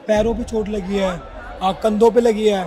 पैरों पे चोट लगी है, कंधों पे लगी है,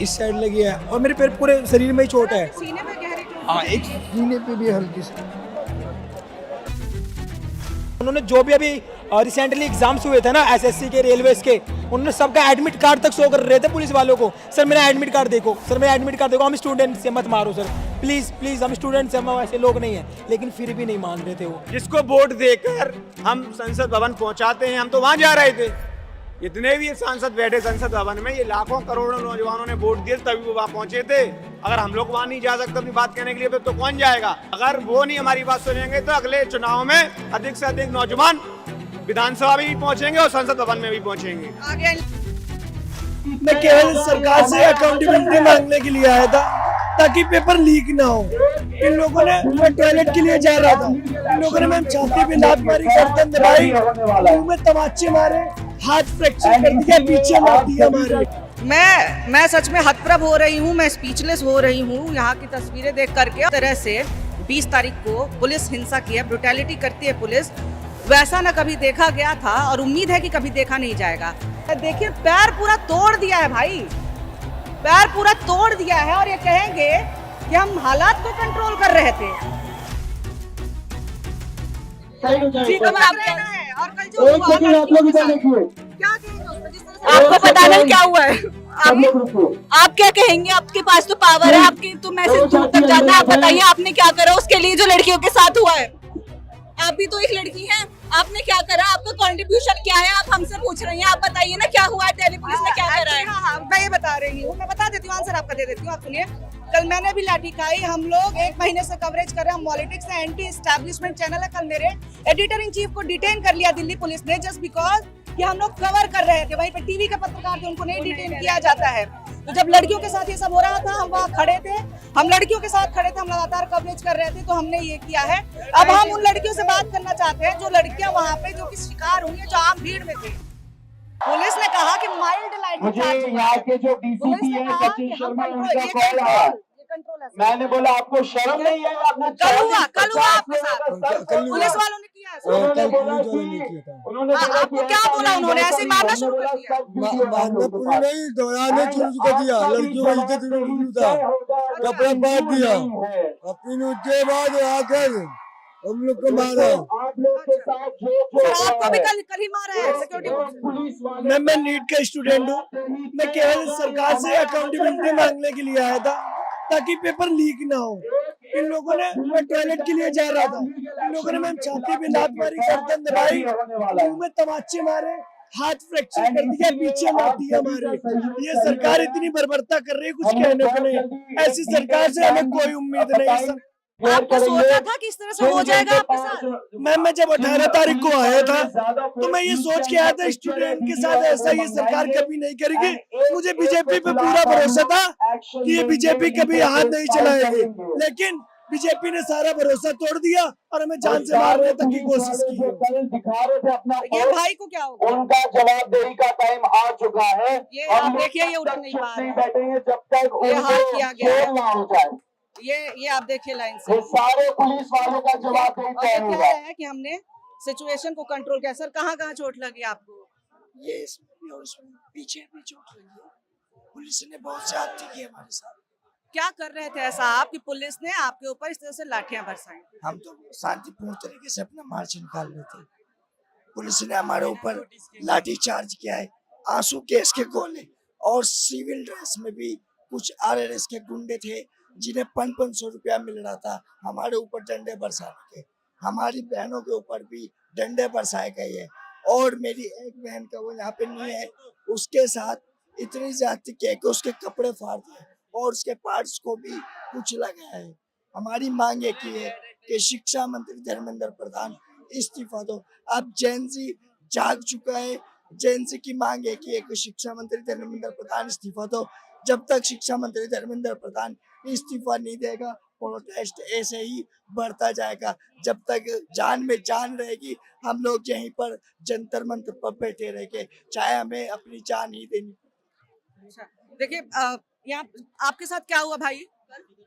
इस साइड लगी है और मेरे पैर पूरे शरीर में ही चोट है। सीने पे गहरी चोट हाँ, एक सीने पे भी हल्की सी। उन्होंने जो भी अभी रिसेंटली एग्जाम्स हुए थे ना एसएससी के, रेलवेज के, उन्होंने सबका एडमिट कार्ड तक शो कर रहे थे पुलिस वालों को। सर मेरा एडमिट कार्ड देखो, सर मेरा एडमिट कार्ड देखो, हम स्टूडेंट से मत मारो सर, प्लीज प्लीज, हम स्टूडेंट से, हम ऐसे लोग नहीं है। लेकिन फिर भी नहीं मान रहे थे वो। जिसको वोट देकर हम संसद भवन पहुंचाते हैं, हम तो वहां जा रहे थे। जितने भी सांसद बैठे संसद भवन में, ये लाखों करोड़ों नौजवानों ने वोट दिए तभी वो वहां पहुंचे थे। अगर हम लोग वहां नहीं जा सकते अपनी बात कहने के लिए तो कौन जाएगा? अगर वो नहीं हमारी बात सुनेंगे तो अगले चुनाव में अधिक से अधिक नौजवान विधानसभा में भी पहुंचेंगे और संसद भवन में भी पहुंचेंगे। आगे मैं केवल सरकार से अकाउंटेबिलिटी मांगने के लिए आया था ताकि पेपर लीक ना हो। इन लोगों ने, मैं टॉयलेट के लिए जा रहा था, इन लोगों ने मैम छाती पे लात मारी, गर्दन दबाई, मुंह में तमाचे मारे, हाथ फ्रैक्चर कर दिया, पीछे मार दिया मारे। मैं सच में हतप्रभ हो रही हूँ, मैं स्पीचलेस हो रही हूँ यहाँ की तस्वीरें देख करके। तरह से 20 तारीख को पुलिस हिंसा की है, ब्रुटैलिटी करती है पुलिस, वैसा ना कभी देखा गया था और उम्मीद है कि कभी देखा नहीं जाएगा। देखिए पैर पूरा तोड़ दिया है भाई, पैर पूरा तोड़ दिया है और ये कहेंगे कि हम हालात को कंट्रोल कर रहे थे। ठीक है, और कल जो हुआ क्या आपको पता नहीं क्या हुआ है? आप क्या कहेंगे? आपके पास तो पावर है, आपकी तो मैसेज दूर तक जाता है। आप बताइए आपने क्या करा उसके लिए जो लड़कियों के साथ हुआ है? आप भी तो एक लड़की हैं, आपने क्या करा? आपका कंट्रीब्यूशन क्या है? आप हमसे पूछ रही हैं, आप बताइए ना क्या हुआ है, दिल्ली पुलिस ने क्या करा है? हाँ, मैं ये बता रही हूँ, मैं बता देती हूँ, आंसर आपका दे देती हूँ। आप सुनिए, कल मैंने भी लाठी खाई। हम लोग 1 महीने से कवरेज कर रहे हैं, हम पॉलिटिक्स है, एंटी एस्टैब्लिशमेंट चैनल है। कल मेरे एडिटर इन चीफ को डिटेन कर लिया दिल्ली पुलिस ने, जस्ट बिकॉज कि हम लोग कवर कर रहे थे। वहीं पे टीवी के पत्रकार थे, उनको नहीं डिटेन किया जाता है। तो जब लड़कियों के साथ ये सब हो रहा था, हम वहाँ खड़े थे, हम लड़कियों के साथ खड़े थे, हम लगातार कवरेज कर रहे थे, तो हमने ये किया है। अब हम उन लड़कियों से बात करना चाहते हैं जो लड़कियां वहाँ पे जो कि शिकार हुई है, जो आम भीड़ में थे। पुलिस ने कहा कि माइल्ड लाइटिंग, यहाँ के जो डीसीपी है सचिन शर्मा, उनका कॉल आया। मैंने बोला आपको शर्म नहीं है? कल हुआ आपके साथ, पुलिस वालों ने किया। उन्होंने आपको क्या बोला उन्होंने? ऐसे मारना शुरू कर दिया। नहीं दौड़ाने शुरू कर दिया, लड़कियों को इज्जत था, कपड़ा बांट दिया, अपनी उसके बाद आकर हम लोग को मारा। आपको भी कल ही मारा है सिक्योरिटी। मैं नीट का स्टूडेंट हूँ, मैं केवल सरकार से अकाउंटेबिलिटी मांगने के लिए आया था ताकि पेपर लीक ना हो। इन लोगों ने, मैं टॉयलेट के लिए जा रहा था, इन लोगों ने मैम छाती पे लात मारी, गर्दन दबाई, मुंह में तमाचे मारे, हाथ फ्रैक्चर कर दिया, पीछे मार दिया मारे। ये सरकार इतनी बर्बरता कर रही है, कुछ कहने को नहीं। ऐसी सरकार से हमें कोई उम्मीद नहीं। आपको सोचा था कि इस तरह से हो जाएगा आपके साथ? मैं जब 18 तारीख को आया था तो मैं ये सोच के आया था स्टूडेंट के साथ ऐसा ये सरकार कभी नहीं करेगी। मुझे बीजेपी पे पूरा भरोसा था कि ये बीजेपी कभी हाथ नहीं चलाएगी, लेकिन बीजेपी ने सारा भरोसा तोड़ दिया और हमें जान से मारने तक की कोशिश की। दिखा रहे थे अपना, ये भाई को क्या होगा? उनका जवाबदेही का टाइम आ चुका है। ये आप देखिए, ये उठ नहीं पा रहे, बैठेंगे जब तक ये हाल किया गया है। ना हो जाए। ये आप देखिए लाइन से, ये सारे पुलिस वालों का जवाबदेही और ये तय कह होगा। रहे हैं कि हमने सिचुएशन को कंट्रोल किया। सर कहाँ चोट लगी आपको? ये इसमें और उसमें पीछे भी चोट लगी है। पुलिस ने बहुत ज्यादती की हमारे साथ। क्या कर रहे थे ऐसा आपकी पुलिस ने आपके ऊपर इस तरह से लाठियां बरसाई? हम तो शांतिपूर्ण तरीके से अपना मार्च निकाल रहे थे, पुलिस ने हमारे ऊपर लाठी चार्ज किया है, आंसू गैस के गोले और सिविल ड्रेस में भी कुछ आरएसएस के गुंडे थे जिन्हें 500 रुपया मिल रहा था, हमारे ऊपर डंडे बरसाने के। हमारी बहनों के ऊपर भी डंडे बरसाए गए हैं और मेरी एक बहन का, वो यहाँ पे नहीं है, उसके साथ इतनी ज्यादती की कि उसके कपड़े फाड़ दिए और उसके पार्ट्स को भी कुछ लगाया है। हमारी मांग एक ही है कि शिक्षा मंत्री धर्मेंद्र प्रधान इस्तीफा दो। अब जेएनजी जाग चुका है, जेएनजी की मांग है कि एक शिक्षा मंत्री धर्मेंद्र प्रधान इस्तीफा दो। जब तक शिक्षा मंत्री धर्मेंद्र प्रधान इस्तीफा नहीं देगा, प्रोटेस्ट ऐसे ही बढ़ता जाएगा। जब तक जान में जान रहेगी, हम लोग यहीं पर जंतर मंत्र पर बैठे रहेंगे, चाहे हमें अपनी जान ही देनी। देखिए यहाँ आपके साथ क्या हुआ भाई?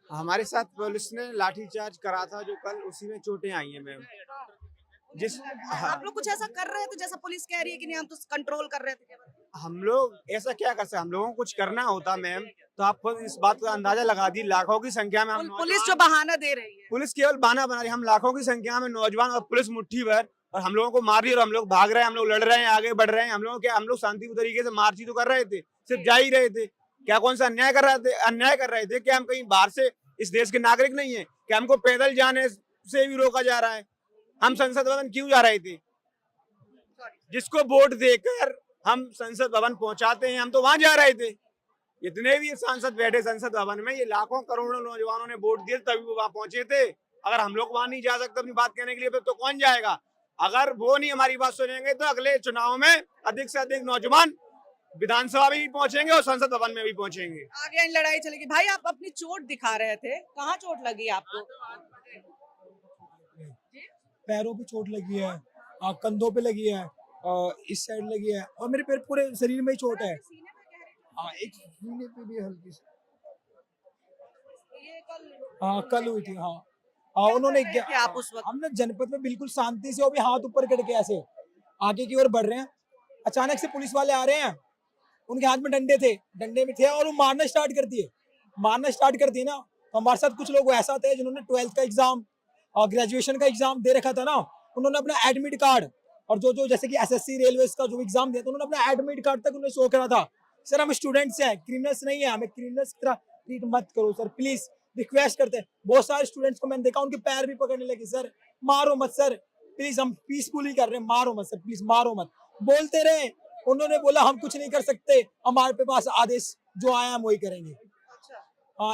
हमारे साथ पुलिस ने लाठीचार्ज करा था जो कल, उसी में चोटें आई हैं मैम। आप लोग कुछ ऐसा कर रहे थे जैसा पुलिस कह रही है कि नहीं हम तो कंट्रोल कर रहे थे? हम लोग ऐसा क्या कर सकते, हम लोगों को कुछ करना होता मैम तो आप खुद इस बात का अंदाजा लगा दी, लाखों की संख्या में हम पुलिस जो नौजवान- बहाना दे रही है, पुलिस केवल बहाना बना रही है, हम लाखों की संख्या में नौजवान और पुलिस मुट्ठी भर और हम लोगों को मार रही है और हम लोग भाग रहे हैं, हम लोग लड़ रहे हैं, आगे बढ़ रहे हैं। हम लोग शांतिपूर्ण तरीके से मार्च ही तो कर रहे थे, सिर्फ जा ही रहे थे। क्या कौन सा अन्याय कर रहे थे? अन्याय कर रहे थे? क्या हम कहीं बाहर से इस देश के नागरिक नहीं है? क्या हमको पैदल जाने से भी रोका जा रहा है? हम संसद भवन क्यों जा रहे थे? जिसको वोट देकर हम संसद भवन पहुंचाते हैं, हम तो वहां जा रहे थे। जितने भी सांसद बैठे संसद भवन में, ये लाखों करोड़ों नौजवानों ने वोट दिए तभी वो वहां पहुंचे थे। अगर हम लोग वहां नहीं जा सकते अपनी बात कहने के लिए तो कौन जाएगा? अगर वो नहीं हमारी बात सुनेंगे तो अगले चुनाव में अधिक से अधिक नौजवान विधानसभा में भी पहुंचेंगे और संसद भवन में भी पहुंचेंगे। आगे इन लड़ाई चलेगी। भाई आप अपनी चोट दिखा रहे थे, कहाँ चोट लगी आपको? पैरों पे चोट लगी है, कंधों पे लगी है, इस साइड लगी है और मेरे पैर पूरे शरीर में ही चोट है। एक सीने पे भी हल्की सी। ये कल कल हुई थी। उन्होंने कर रहे थे आप उस वक्त? हमने जनपद में बिल्कुल शांति से अभी हाथ ऊपर करके ऐसे आगे की ओर बढ़ रहे हैं, अचानक से पुलिस वाले आ रहे हैं, उनके हाथ में डंडे में थे और वो मारना स्टार्ट करती है ना। तो हमारे साथ कुछ लोग ऐसा थे जिन्होंने 12th का एग्जाम और ग्रेजुएशन का एग्जाम दे रखा था ना, उन्होंने अपना एडमिट कार्ड और जो जैसे कि एसएससी रेलवे का जो एग्जाम दिया था, उन्होंने अपना एडमिट कार्ड तक उन्हें शो करा था। सर हम स्टूडेंट्स हैं, क्रिमिनल्स नहीं है, हमें क्रिमिनल्स की तरह ट्रीट मत करो सर, प्लीज रिक्वेस्ट करते हैं। बहुत सारे स्टूडेंट्स को मैंने देखा, उनके पैर भी पकड़ने लगे, सर मारो मत सर प्लीज, हम पीसफुली कर रहे हैं, मारो मत सर प्लीज, मारो मत, बोलते रहे। उन्होंने बोला हम कुछ नहीं कर सकते, हमारे पास आदेश जो आया हम वही करेंगे।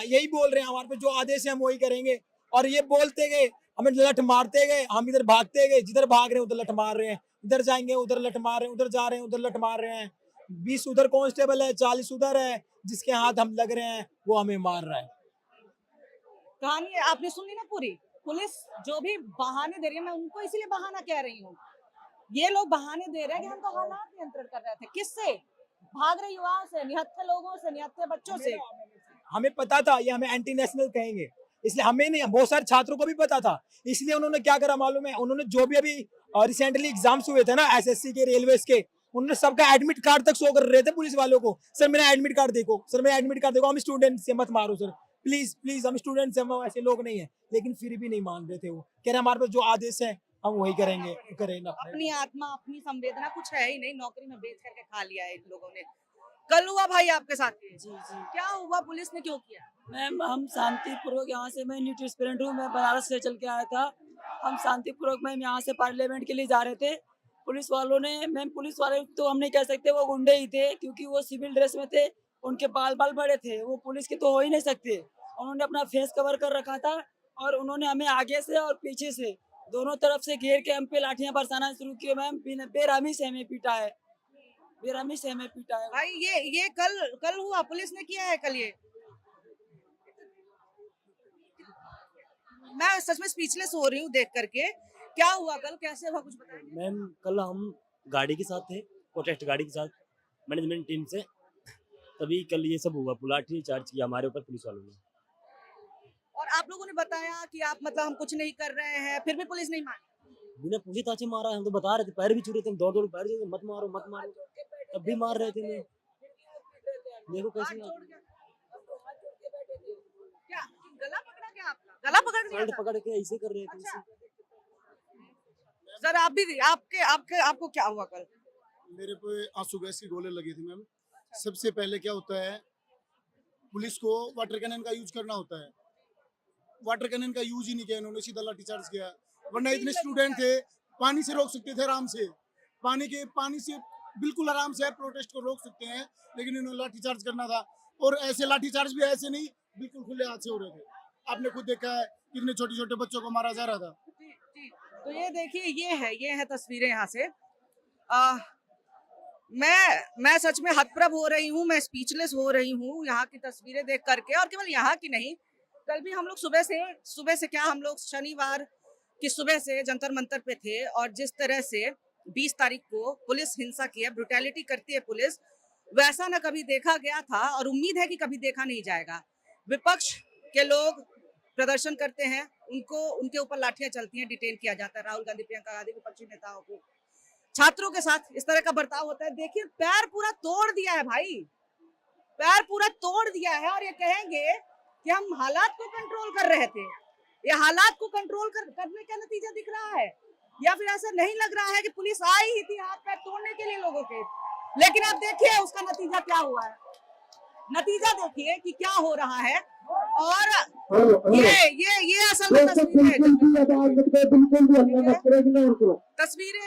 यही बोल रहे हैं, हमारे पे जो आदेश है हम वही करेंगे। और ये बोलते गए, हमें लठ मारते गए, हम इधर भागते गए, जिधर भाग रहे हैं उधर लठ मार रहे हैं, इधर जाएंगे उधर लठ मार रहे हैं, उधर जा रहे हैं उधर लठ मार रहे हैं। 20 उधर कांस्टेबल है, 40 उधर है, जिसके हाथ हम लग रहे हैं वो हमें मार रहा है। कहानी आपने सुनी ना पूरी? पुलिस जो भी बहाने दे रही है, मैं उनको इसीलिए बहाना कह रही हूँ। ये लोग बहाने दे रहे हैं कि हम तो हालात नियंत्रण कर रहे थे। किससे? भाग रहे युवाओं से, निहत्थे लोगों से, निहत्थे बच्चों से। हमें पता था ये हमें एंटी नेशनल कहेंगे, इसलिए हमें नहीं, बहुत सारे छात्रों को भी पता था। इसलिए उन्होंने क्या करा मालूम है, उन्होंने जो भी अभी रिसेंटली एग्जाम्स हुए थे ना एसएससी के, रेलवेज के, उन्होंने सबका एडमिट कार्ड तक शो कर रहे थे पुलिस वालों को। सर मेरा एडमिट कार्ड देखो, सर मेरा एडमिट कार्ड देखो, हम स्टूडेंट से मत मारो सर प्लीज प्लीज, हम स्टूडेंट्स हैं, हम ऐसे लोग नहीं है। लेकिन फिर भी नहीं मान रहे थे, वो कह रहे हमारे पास जो आदेश है हम वही करेंगे, करें ना। अपनी आत्मा अपनी संवेदना कुछ है ही नहीं, नौकरी में बेच करके खा लिया है इन लोगों ने। कल हुआ भाई आपके साथ? जी जी क्या हुआ? पुलिस ने क्यों किया? मैम हम शांतिपूर्वक यहाँ से, मैं न्यूट्री एस्पिरेंट हूँ, मैं बनारस से चल के आया था। हम शांतिपूर्वक मैम यहाँ से पार्लियामेंट के लिए जा रहे थे। पुलिस वालों ने, मैम पुलिस वाले तो हम नहीं कह सकते, वो गुंडे ही थे, क्योंकि वो सिविल ड्रेस में थे, उनके बाल बड़े थे, वो पुलिस के तो हो ही नहीं सकते। उन्होंने अपना फेस कवर कर रखा था और उन्होंने हमें आगे से और पीछे से दोनों तरफ से घेर के हम पे लाठियां बरसाना शुरू किए। मैम बेरहमी से हमें पीटा है, बेरहमी से हमें पीटा है। भाई ये कल हुआ, पुलिस ने किया है कल ये? मैं सच में स्पीचलेस हो रही हूँ देख करके। क्या हुआ कल, कैसे हुआ, कुछ बताइए। मैम कल हम गाड़ी के साथ थे, प्रोटेस्ट गाड़ी के साथ मैनेजमेंट टीम से, तभी कल ये सब हुआ, लाठी चार्ज किया हमारे ऊपर पुलिस वालों ने। और आप लोगों ने बताया कि आप मतलब हम कुछ नहीं कर रहे हैं, फिर भी पुलिस नहीं मानी? बिना पूछे ताछे मारा है, हम तो बता रहे थे, पैर भी छू रहे थे, हम दौड़ दौड़ पैर मत मारो मत मारो, तब भी मार रहे थे। मैं देखो कैसे क्या गला पकड़ा? क्या आपका गला पकड़ दिया था? पकड़ के ऐसे कर रहे थे। अच्छा। सर आप भी, आपको क्या हुआ कल? मेरे पे आंसू गैस की गोले लगी थी मैम। सबसे पहले क्या होता है, पुलिस को वाटर कैनन का यूज करना होता है, वाटर कैनन का यूज ही नहीं किया इन्होंने, सीधा लाठीचार्ज किया। वरना इतने स्टूडेंट थे, पानी से रोक सकते थे आराम से, पानी से बिल्कुल आराम से प्रोटेस्ट को रोक सकते हैं, लेकिन इन्होंने लाठीचार्ज करना था। और ऐसे लाठीचार्ज भी ऐसे नहीं, बिल्कुल खुले हाथ से हो रहे थे। आपने खुद देखा है कितने छोटे छोटे बच्चों को मारा जा रहा था। तो ये देखिए, ये है तस्वीरें यहाँ से। मैं सच में हतप्रभ हो रही हूँ, मैं स्पीचलेस हो रही हूँ यहाँ की तस्वीरें देख करके। और केवल यहाँ की नहीं, कल भी हम लोग सुबह से क्या, हम लोग शनिवार की सुबह से जंतर मंतर पे थे। और जिस तरह से 20 तारीख को पुलिस हिंसा की है, ब्रुटैलिटी करती है पुलिस, वैसा ना कभी देखा गया था और उम्मीद है कि कभी देखा नहीं जाएगा। विपक्ष के लोग प्रदर्शन करते हैं, उनके ऊपर लाठियां चलती हैं, डिटेन किया जाता है। राहुल गांधी, प्रियंका गांधी, विपक्षी नेताओं को छात्रों के साथ इस तरह का बर्ताव होता है। देखिए पैर पूरा तोड़ दिया है भाई, पैर पूरा तोड़ दिया है। और ये कहेंगे कि हम हालात को कंट्रोल कर रहे थे, ये हालात को कंट्रोल करने का नतीजा दिख रहा है, या फिर ऐसा नहीं लग रहा है कि पुलिस आई ही थी हाथ पैर तोड़ने के लिए लोगों के। लेकिन आप देखिए उसका नतीजा क्या हुआ है, नतीजा देखिए कि क्या हो रहा है। और ये असल में तस्वीरें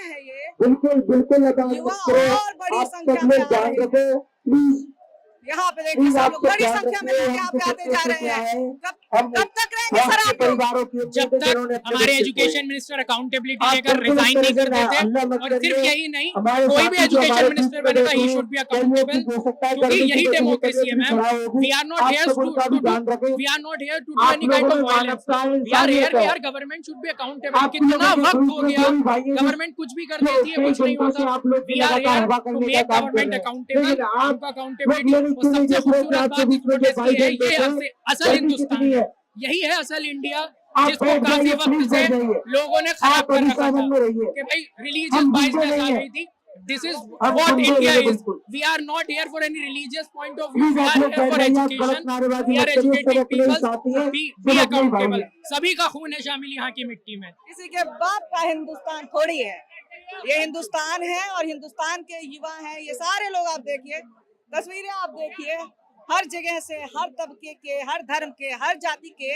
हैं ये, युवा और बड़ी संख्या में आ रहे हैं। यहाँ पे देखिए सब लोग बड़ी संख्या में लोग यहाँ पे आते जा रहे हैं। कब तक रहेंगे सर आप लोग? जब तक हमारे एजुकेशन मिनिस्टर अकाउंटेबिलिटी लेकर रिजाइन नहीं कर देते। और सिर्फ यही नहीं, कोई भी एजुकेशन मिनिस्टर बनेगा ही शुड बी अकाउंटेबल, क्योंकि यही डेमोक्रेसी है ma'am. We are not here to do any kind of violence, we are here, we are government should be accountable. कितना वक्त हो गया गवर्नमेंट कुछ भी कर देती है, कुछ नहीं होता। We are here to make government accountable, आपका अकाउंटेबिलिटी। और सबसे खूबसूरत बात इस प्रोटेस्ट की है, ये असल हिंदुस्तान है, यही है असल इंडिया, जिसको काफी वक्त से लोगों ने खराब कर रखा था कि भाई रिलीजियस बाइसनेस आ गई थी। This is what India is. We are not here for any religious point of view. We are here for education. We are educating people. Be accountable. सभी का खून है शामिल यहाँ की मिट्टी में। किसी के बाप का हिंदुस्तान थोड़ी है, ये हिंदुस्तान है और हिंदुस्तान के युवा हैं ये सारे लोग। आप देखिए तस्वीरें, आप देखिए हर जगह से, हर तबके के, हर धर्म के, हर जाति के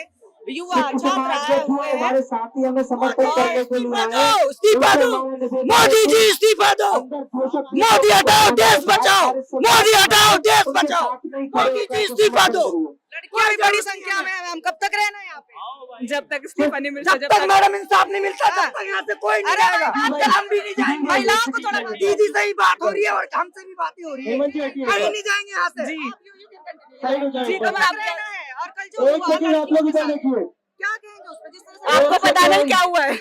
युवा छात्र आए हुए हैं। इस्तीफा दो मोदी जी, इस्तीफा दो, मोदी हटाओ देश बचाओ, मोदी हटाओ देश बचाओ, मोदी जी इस्तीफा दो। लड़कियां भी बड़ी संख्या में हैं। हम कब तक रहना है यहाँ पे? जब तक इस्तीफा नहीं मिलता, जब तक मैडम इंसाफ नहीं मिलता तब तक यहाँ से कोई नहीं जाएगा। हम भी नहीं जाएंगे। महिलाओं को थोड़ा दीदी से ही बात हो रही है और हमसे भी बातें हो रही है, कहीं नहीं जाएंगे यहाँ से। जी कब आप रहना है? और कल जो हुआ क्या कहेंगे उस पर, जिस तरह से आपको पता नहीं क्या हुआ है?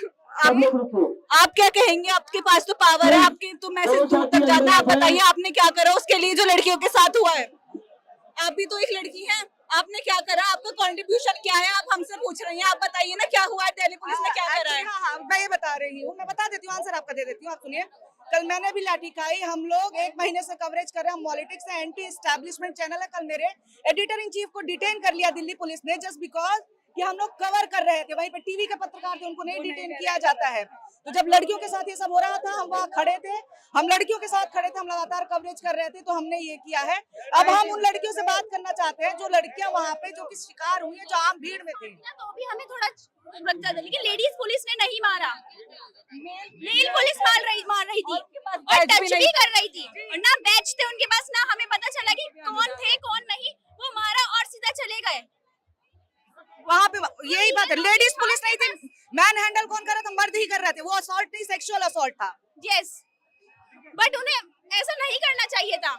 आप क्या कहेंगे? आपके पास तो पावर है, आपके तो मैसेज दूर तक जाता है। आप बताइए आपने क्या करा उसके लिए जो लड़कियों के साथ हुआ है? आप भी तो एक लड़की हैं, आपने क्या करा? आपका कंट्रीब्यूशन क्या है? आप हमसे पूछ रही हैं, आप बताइए ना क्या हुआ है, दिल्ली पुलिस ने क्या करा है? हाँ, मैं ये बता रही हूँ, मैं बता देती हूँ, आंसर आपका दे देती हूँ। आप सुनिए, कल मैंने भी लाठी खाई। हम लोग 1 महीने से कवरेज कर रहे हैं, हम पॉलिटिक्स है, एंटी एस्टैब्लिशमेंट चैनल है। कल मेरे एडिटर इन चीफ को डिटेन कर लिया दिल्ली पुलिस ने, जस्ट बिकॉज कि हम लोग कवर कर रहे थे। वहीं पे टीवी के पत्रकार थे, उनको नहीं डिटेन किया जाता है। तो जब लड़कियों के साथ ये सब हो रहा था, हम वहाँ खड़े थे, हम लड़कियों के साथ खड़े थे, हम लगातार कवरेज कर रहे थे, तो हमने ये किया है। अब हम उन लड़कियों से बात करना चाहते हैं जो लड़कियां वहाँ पे जो कि शिकार हुई है, जो आम भीड़ में थी। तो भी हमें थोड़ा लगता था, लेकिन लेडीज पुलिस ने नहीं मारा, मेल पुलिस मार रही थी और टच भी कर रही थी, और ना बैच थे उनके पास, ना हमें पता चला कि कौन थे कौन नहीं। वो मारा और सीधा चले गए। वहाँ पे यही बात है, लेडीज पुलिस नहीं थी। मैन हैंडल कौन कर रहा था? मर्द ही कर रहे थे। वो असॉल्ट नहीं, सेक्सुअल असॉल्ट था। यस, बट उन्हें ऐसा नहीं करना चाहिए था।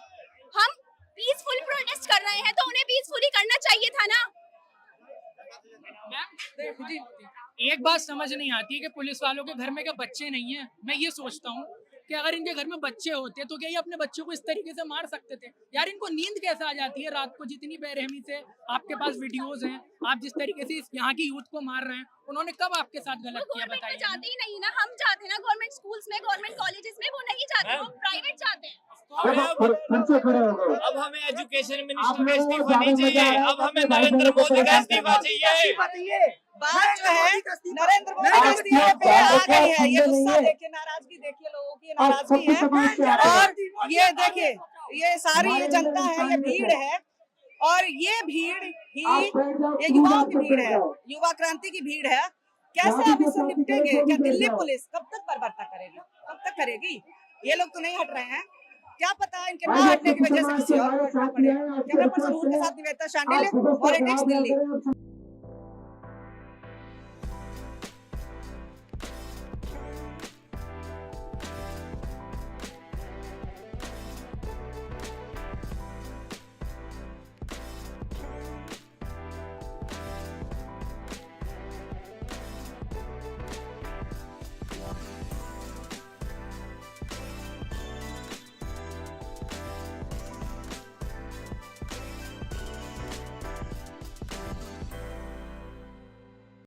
हम पीसफुल प्रोटेस्ट कर रहे हैं तो उन्हें पीसफुली करना चाहिए था ना। एक बात समझ नहीं आती है कि पुलिस वालों के घर में क्या बच्चे नहीं है। मैं ये सोचता हूँ कि अगर इनके घर में बच्चे होते तो क्या ये अपने बच्चों को इस तरीके से मार सकते थे? यार इनको नींद कैसे आ जाती है रात को? जितनी बेरहमी से आपके पास वीडियोस हैं, आप जिस तरीके से यहाँ की यूथ को मार रहे हैं, उन्होंने कब आपके साथ गलत किया बताइए? जाते ही नहीं ना, हम जाते हैं ना गवर्नमेंट स्कूल्स में, गवर्नमेंट कॉलेजेस में, वो नहीं जाते, वो प्राइवेट जाते हैं। अब हमें एजुकेशन मिनिस्टर का इस्तीफा नहीं चाहिए, अब हमें नरेंद्र मोदी का इस्तीफा चाहिए। बात जो है नरेंद्र मोदी के इस्तीफे पे आ गई है। ये गुस्सा देखिए, नाराजगी देखिए, लोगों की नाराजगी है। और ये देखिए, ये सारी ये जनता है, ये भीड़ है, और ये भीड़ ही ये युवाओं की भीड़ है, युवा क्रांति की भीड़ है। कैसे आप इससे निपटेंगे? क्या दिल्ली पुलिस कब तक बर्बरता करेगी? कब तक करेगी? ये लोग तो नहीं हट रहे हैं, क्या पता इनके ना हटने की वजह से किसी और को हटना पड़े। कैमरा पर्सन के साथ निवेदिता शांडिल्य, पॉलिटिक्स दिल्ली।